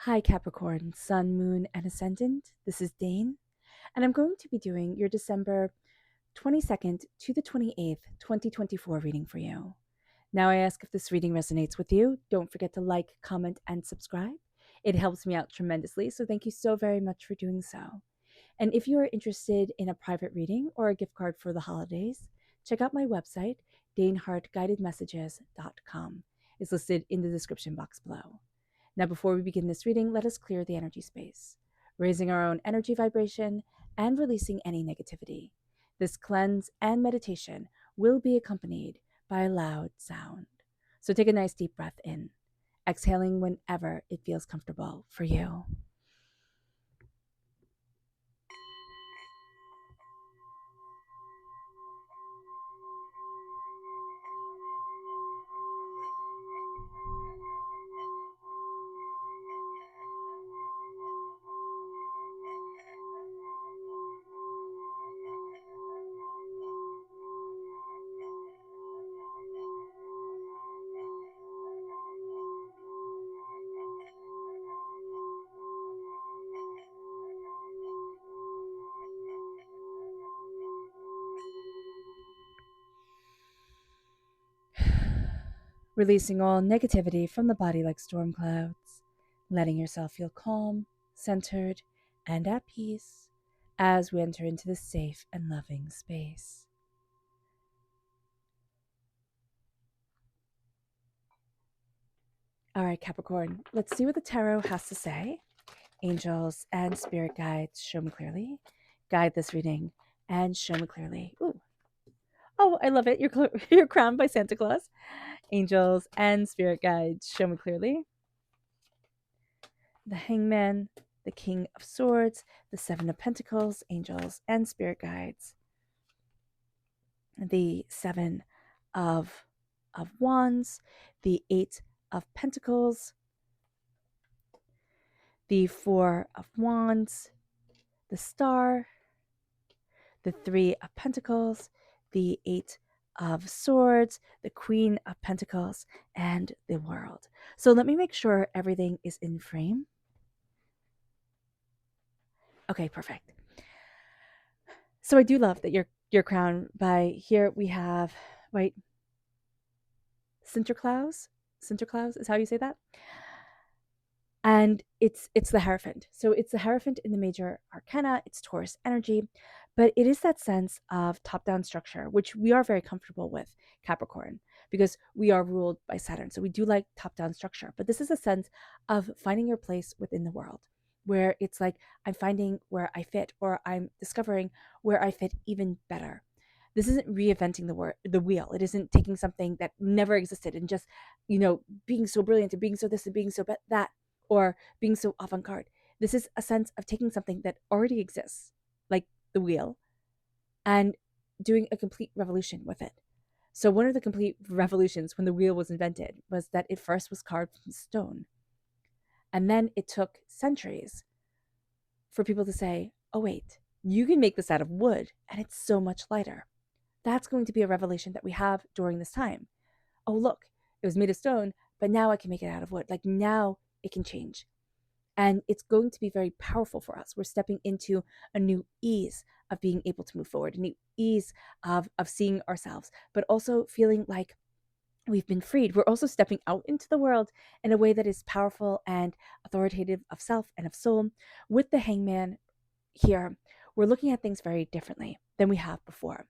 Hi, Capricorn, Sun, Moon, and Ascendant. This is Dane, and I'm going to be doing your December 22nd to the 28th, 2024 reading for you. Now, I ask if this reading resonates with you. Don't forget to like, comment, and subscribe. It helps me out tremendously, so thank you so very much for doing so. And if you are interested in a private reading or a gift card for the holidays, check out my website, daneharttarot.com. It's listed in the description box below. Now, before we begin this reading, let us clear the energy space, raising our own energy vibration and releasing any negativity. This cleanse and meditation will be accompanied by a loud sound. So take a nice deep breath in, exhaling whenever it feels comfortable for you. Releasing all negativity from the body like storm clouds, letting yourself feel calm, centered, and at peace as we enter into this safe and loving space. All right, Capricorn, let's see what the tarot has to say. Angels and spirit guides, show me clearly. Guide this reading and show me clearly. Ooh. Oh, I love it. You're crowned by Santa Claus. Angels and spirit guides, show me clearly. The Hangman, the King of Swords, the Seven of Pentacles, angels and spirit guides. The Seven of Wands, the Eight of Pentacles, the Four of Wands, the Star, the Three of Pentacles, the Eight of Swords, the Queen of Pentacles, and the World. So let me make sure everything is in frame. Okay, perfect. So I do love that you're crowned by, here we have, right, Sinterklaas. Sinterklaas is how you say that. And it's the Hierophant. So it's the Hierophant in the major arcana. It's Taurus energy, but it is that sense of top-down structure, which we are very comfortable with, Capricorn, because we are ruled by Saturn. So we do like top-down structure, but this is a sense of finding your place within the world, where it's like I'm finding where I fit, or I'm discovering where I fit even better. This isn't reinventing the wheel. It isn't taking something that never existed and just, being so brilliant and being so this and being so that, or being so avant-garde. This is a sense of taking something that already exists, like the wheel, and doing a complete revolution with it. So one of the complete revolutions when the wheel was invented was that it first was carved from stone. And then it took centuries for people to say, oh wait, you can make this out of wood and it's so much lighter. That's going to be a revelation that we have during this time. Oh, look, it was made of stone, but now I can make it out of wood. Like now it can change. And it's going to be very powerful for us. We're stepping into a new ease of being able to move forward, a new ease of seeing ourselves, but also feeling like we've been freed. We're also stepping out into the world in a way that is powerful and authoritative of self and of soul. With the Hangman here, we're looking at things very differently than we have before.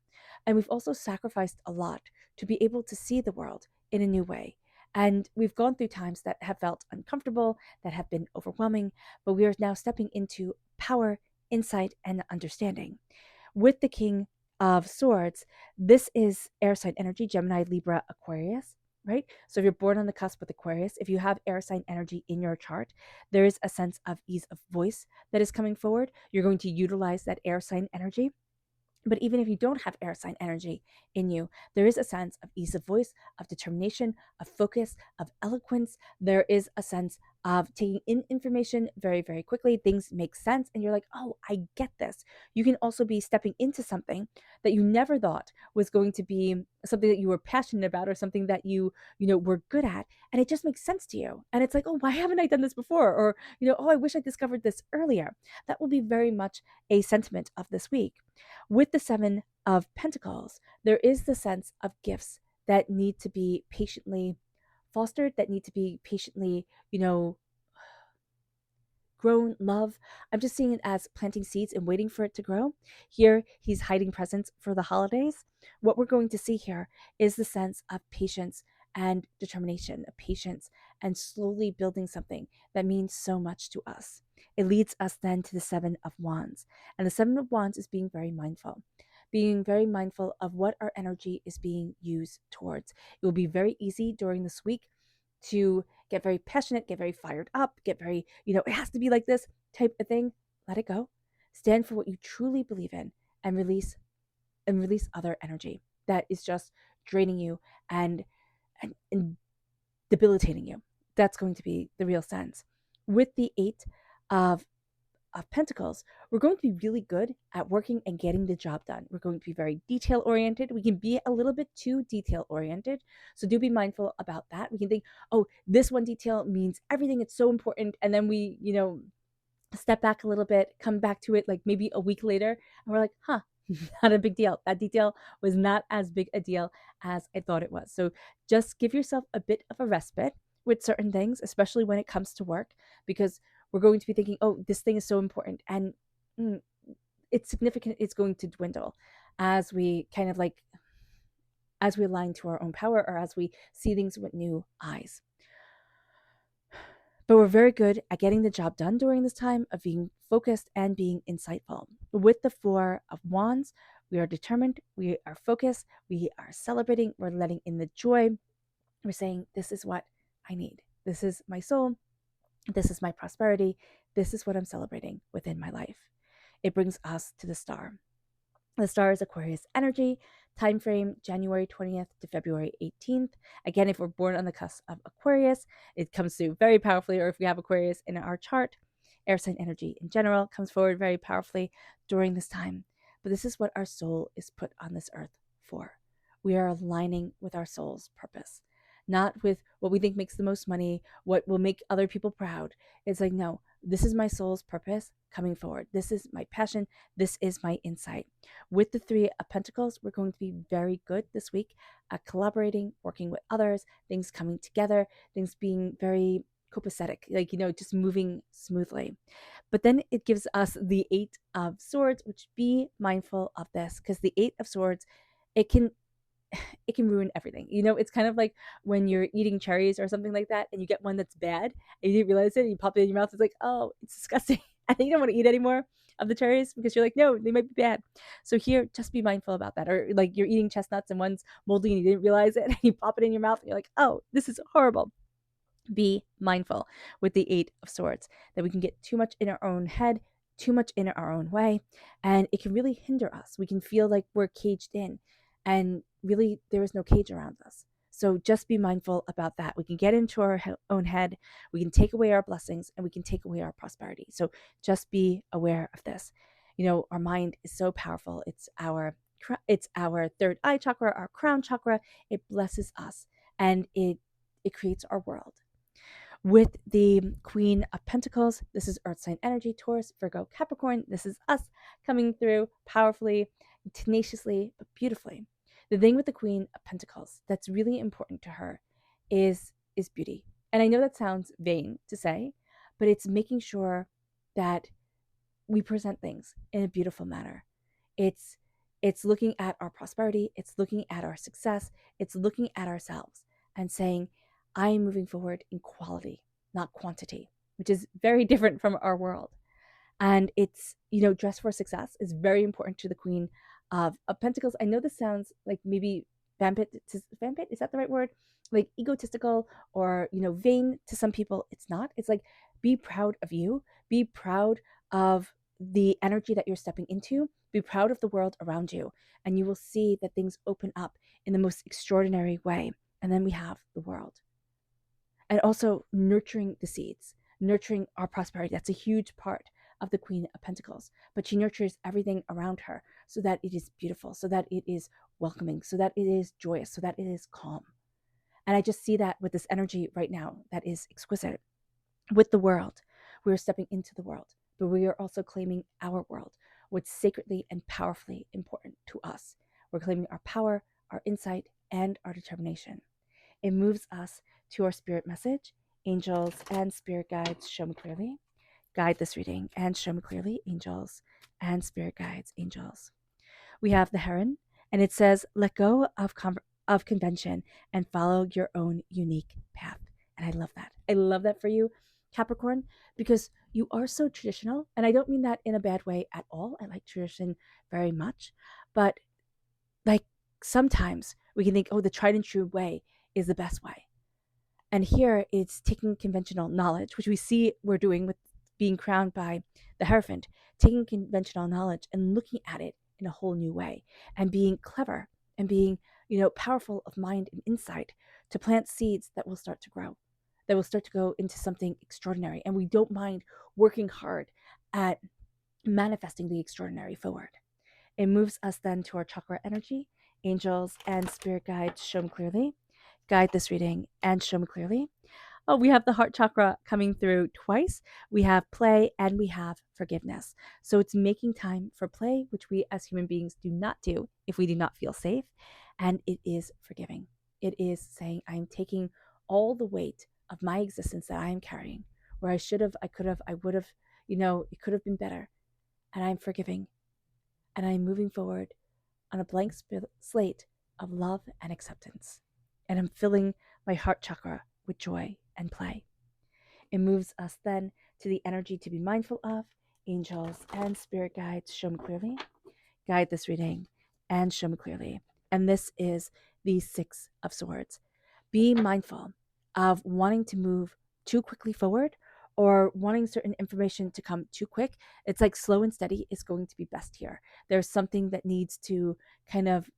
And we've also sacrificed a lot to be able to see the world in a new way. And we've gone through times that have felt uncomfortable, that have been overwhelming, but we are now stepping into power, insight, and understanding. With the King of Swords, this is air sign energy, Gemini, Libra, Aquarius, right? So if you're born on the cusp with Aquarius, if you have air sign energy in your chart, there is a sense of ease of voice that is coming forward. You're going to utilize that air sign energy. But even if you don't have air sign energy in you, there is a sense of ease of voice, of determination, of focus, of eloquence. There is a sense of taking in information very, very quickly. Things make sense, and you're like, oh, I get this. You can also be stepping into something that you never thought was going to be something that you were passionate about, or something that you were good at, and it just makes sense to you. And it's like, oh, why haven't I done this before? Or, oh, I wish I discovered this earlier. That will be very much a sentiment of this week. With the Seven of Pentacles, there is the sense of gifts that need to be patiently fostered, that need to be patiently, grown, love. I'm just seeing it as planting seeds and waiting for it to grow. Here, he's hiding presents for the holidays. What we're going to see here is the sense of patience and determination, of patience and slowly building something that means so much to us. It leads us then to the Seven of Wands. And the Seven of Wands is being very mindful of what our energy is being used towards. It will be very easy during this week to get very passionate, get very fired up, get very, it has to be like this type of thing. Let it go. Stand for what you truly believe in, and release other energy that is just draining you and debilitating you. That's going to be the real sense. With the Eight of Pentacles, we're going to be really good at working and getting the job done. We're going to be very detail oriented. We can be a little bit too detail oriented. So do be mindful about that. We can think, oh, this one detail means everything. It's so important. And then we, step back a little bit, come back to it like maybe a week later, and we're like, huh, not a big deal. That detail was not as big a deal as I thought it was. So just give yourself a bit of a respite with certain things, especially when it comes to work, because we're going to be thinking, oh, this thing is so important, and it's significant. It's going to dwindle as we as we align to our own power, or as we see things with new eyes. But we're very good at getting the job done during this time, of being focused and being insightful. With the Four of Wands, we are determined, we are focused, we are celebrating, we're letting in the joy. We're saying, this is what I need. This is my soul. This is my prosperity. This is what I'm celebrating within my life. It brings us to the star. The star is Aquarius energy, time frame January 20th to February 18th. Again, if we're born on the cusp of Aquarius, it comes through very powerfully, or if we have Aquarius in our chart, air sign energy in general comes forward very powerfully during this time. But this is what our soul is put on this earth for. We are aligning with our soul's purpose, not with what we think makes the most money, what will make other people proud. It's like, no, this is my soul's purpose coming forward. This is my passion. This is my insight. With the Three of Pentacles, we're going to be very good this week at collaborating, working with others, things coming together, things being very copacetic, like, just moving smoothly. But then it gives us the Eight of Swords, which, be mindful of this, because the Eight of Swords, it can ruin everything. It's kind of like when you're eating cherries or something like that, and you get one that's bad and you didn't realize it, and you pop it in your mouth. It's like, oh, it's disgusting. And then you don't want to eat anymore of the cherries because you're like, no, they might be bad. So here, just be mindful about that. Or like you're eating chestnuts and one's moldy and you didn't realize it, and you pop it in your mouth and you're like, oh, this is horrible. Be mindful with the Eight of Swords that we can get too much in our own head, too much in our own way, and it can really hinder us. We can feel like we're caged in, and really there is no cage around us. So just be mindful about that. We can get into our own head, we can take away our blessings, and we can take away our prosperity. So just be aware of this. Our mind is so powerful. It's our third eye chakra, our crown chakra. It blesses us, and it creates our world. With the Queen of Pentacles, this is Earth sign energy, Taurus, Virgo, Capricorn. This is us coming through powerfully, tenaciously, but beautifully. The thing with the Queen of Pentacles that's really important to her is beauty. And I know that sounds vain to say, but it's making sure that we present things in a beautiful manner. It's looking at our prosperity, it's looking at our success, it's looking at ourselves and saying, I am moving forward in quality, not quantity, which is very different from our world. And it's, dress for success is very important to the Queen of Pentacles. I know this sounds like maybe vampit, is that the right word? Like egotistical or, vain to some people. It's not. It's like, be proud of you. Be proud of the energy that you're stepping into. Be proud of the world around you. And you will see that things open up in the most extraordinary way. And then we have the world. And also nurturing the seeds. nurturing our prosperity. That's a huge part of the Queen of Pentacles, but she nurtures everything around her so that it is beautiful, so that it is welcoming, so that it is joyous, so that it is calm. And I just see that with this energy right now that is exquisite. With the world, we are stepping into the world, but we are also claiming our world, what's sacredly and powerfully important to us. We're claiming our power, our insight, and our determination. It moves us to our spirit message. Angels and spirit guides, show me clearly. Guide this reading and show me clearly. Angels and spirit guides, angels. We have the heron, and it says, let go of convention and follow your own unique path. And I love that. I love that for you, Capricorn, because you are so traditional. And I don't mean that in a bad way at all. I like tradition very much. But like sometimes we can think, oh, the tried and true way is the best way. And here it's taking conventional knowledge, which we see we're doing with being crowned by the Hierophant, taking conventional knowledge and looking at it in a whole new way and being clever and being, powerful of mind and insight to plant seeds that will start to grow, that will start to go into something extraordinary. And we don't mind working hard at manifesting the extraordinary forward. It moves us then to our chakra energy. Angels and spirit guides, show me clearly. Guide this reading and show me clearly. Oh, we have the heart chakra coming through twice. We have play and we have forgiveness. So it's making time for play, which we as human beings do not do if we do not feel safe. And it is forgiving. It is saying, I'm taking all the weight of my existence that I am carrying, where I should have, I could have, I would have, it could have been better. And I'm forgiving. And I'm moving forward on a blank slate of love and acceptance. And I'm filling my heart chakra with joy and play. It moves us then to the energy to be mindful of. Angels and spirit guides, show me clearly. Guide this reading and show me clearly. And this is the Six of Swords. Be mindful of wanting to move too quickly forward or wanting certain information to come too quick. It's like slow and steady is going to be best here. There's something that needs to kind of,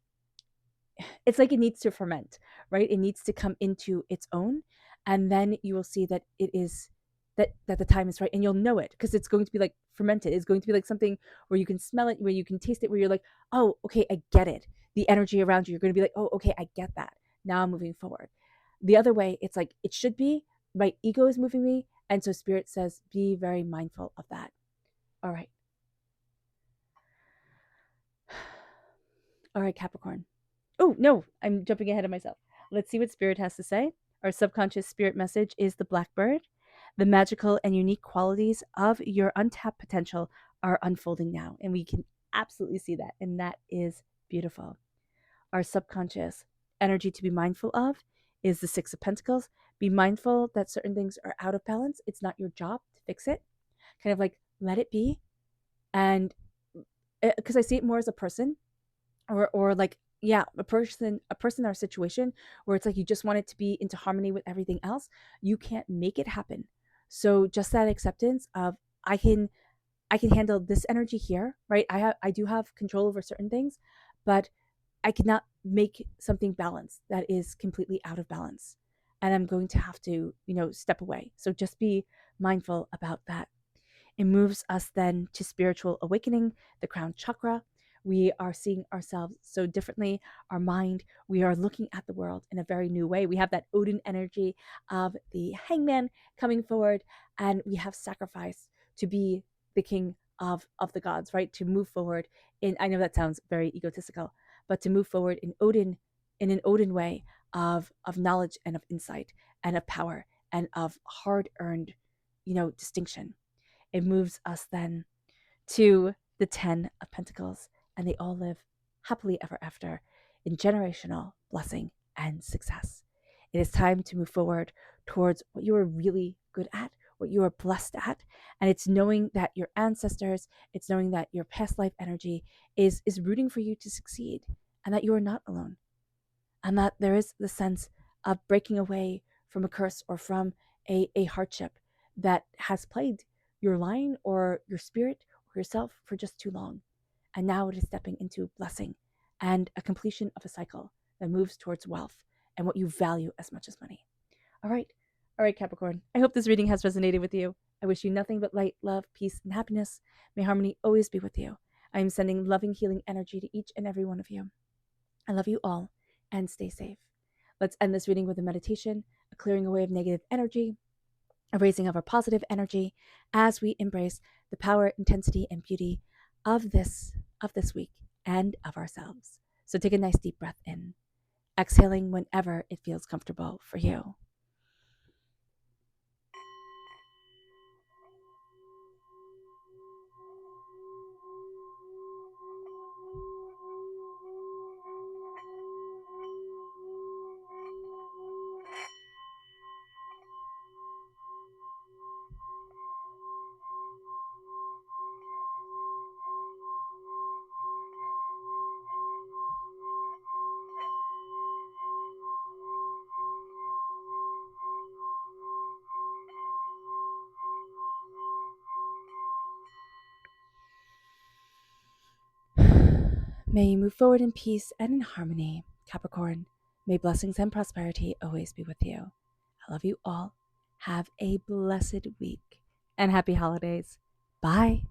it's like it needs to ferment, right? It needs to come into its own. And then you will see that it is that the time is right, and you'll know it because it's going to be like fermented. It's going to be like something where you can smell it, where you can taste it, where you're like, oh, okay, I get it. The energy around you, you're going to be like, oh, okay, I get that. Now I'm moving forward. The other way, it's like it should be. My ego is moving me, and so spirit says, be very mindful of that. All right. All right, Capricorn. Oh, no, I'm jumping ahead of myself. Let's see what spirit has to say. Our subconscious spirit message is the blackbird. The magical and unique qualities of your untapped potential are unfolding now. And we can absolutely see that. And that is beautiful. Our subconscious energy to be mindful of is the Six of Pentacles. Be mindful that certain things are out of balance. It's not your job to fix it. Kind of like let it be. And because I see it more as a person or like a person or a situation where it's like you just want it to be into harmony with everything else. You can't make it happen. So just that acceptance of i can handle this energy here, right? I do have control over certain things, but I cannot make something balanced that is completely out of balance, and I'm going to have to step away. So just be mindful about that. It moves us then to spiritual awakening, the crown chakra. We are seeing ourselves so differently, our mind. We are looking at the world in a very new way. We have that Odin energy of the hangman coming forward, and we have sacrifice to be the king of the gods, right? To move forward in, I know that sounds very egotistical, but to move forward in an Odin way of knowledge and of insight and of power and of hard earned, distinction. It moves us then to the 10 of Pentacles, and they all live happily ever after in generational blessing and success. It is time to move forward towards what you are really good at, what you are blessed at, and it's knowing that your ancestors, it's knowing that your past life energy is rooting for you to succeed, and that you are not alone, and that there is the sense of breaking away from a curse or from a hardship that has plagued your line or your spirit or yourself for just too long. And now it is stepping into blessing and a completion of a cycle that moves towards wealth and what you value as much as money. All right, All right, Capricorn, I hope this reading has resonated with you. I wish you nothing but light, love, peace, and happiness. May harmony always be with you. I am sending loving, healing energy to each and every one of you. I love you all, and stay safe. Let's end this reading with a meditation, a clearing away of negative energy, a raising of our positive energy as we embrace the power, intensity, and beauty of this week and of ourselves. So take a nice deep breath in, exhaling whenever it feels comfortable for you. May you move forward in peace and in harmony, Capricorn. May blessings and prosperity always be with you. I love you all. Have a blessed week and happy holidays. Bye.